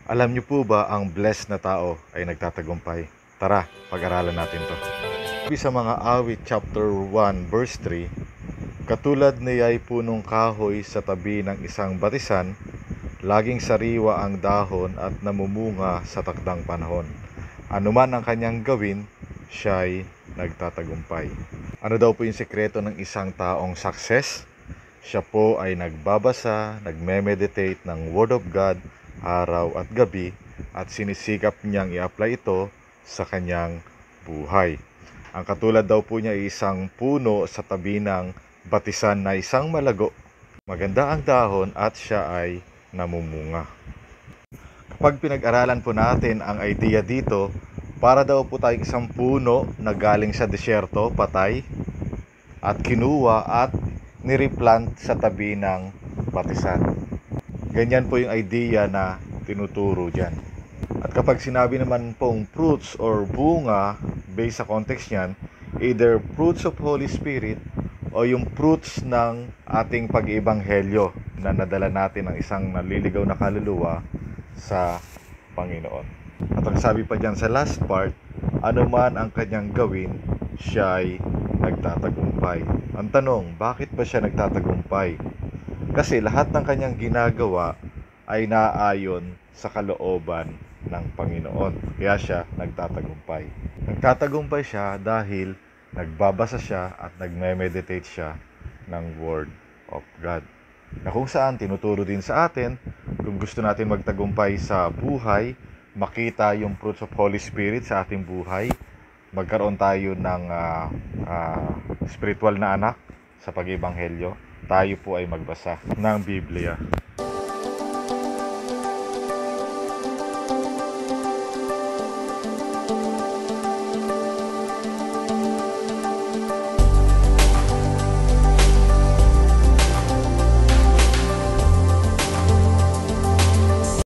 Alam niyo po ba ang blessed na tao ay nagtatagumpay? Tara, pag-aralan natin to. Sabi sa mga awit chapter 1 verse 3, katulad niya'y punong kahoy sa tabi ng isang batisan, laging sariwa ang dahon at namumunga sa takdang panahon. Anuman ang kanyang gawin, siya'y nagtatagumpay. Ano daw po yung sekreto ng isang taong success? Siya po ay nagbabasa, nagme-meditate ng Word of God araw at gabi at sinisikap niyang i-apply ito sa kanyang buhay. Ang katulad daw po niya ay isang puno sa tabi ng batisan na isang malago. Maganda ang dahon at siya ay namumunga. Kapag pinag-aralan po natin ang idea dito, para daw po tayong isang puno na galing sa disyerto, patay, at kinuha at nireplant sa tabi ng batisan. Ganyan po yung idea na tinuturo dyan. At kapag sinabi naman pong fruits or bunga, based sa context niyan, either fruits of Holy Spirit o yung fruits ng ating pag-ibanghelyo na nadala natin ng isang naliligaw na kaluluwa sa Panginoon. At ang sabi pa dyan sa last part, ano man ang kanyang gawin, siya ay nagtatagumpay. Ang tanong, bakit ba siya nagtatagumpay? Kasi lahat ng kanyang ginagawa ay naayon sa kalooban ng Panginoon. Kaya siya nagtatagumpay. Nagtatagumpay siya dahil nagbabasa siya at nagme-meditate siya ng Word of God. Na kung saan tinuturo din sa atin, kung gusto natin magtagumpay sa buhay, makita yung fruits of Holy Spirit sa ating buhay, magkaroon tayo ng spiritual na anak sa pag-ibanghelyo, tayo po ay magbasa ng Biblia.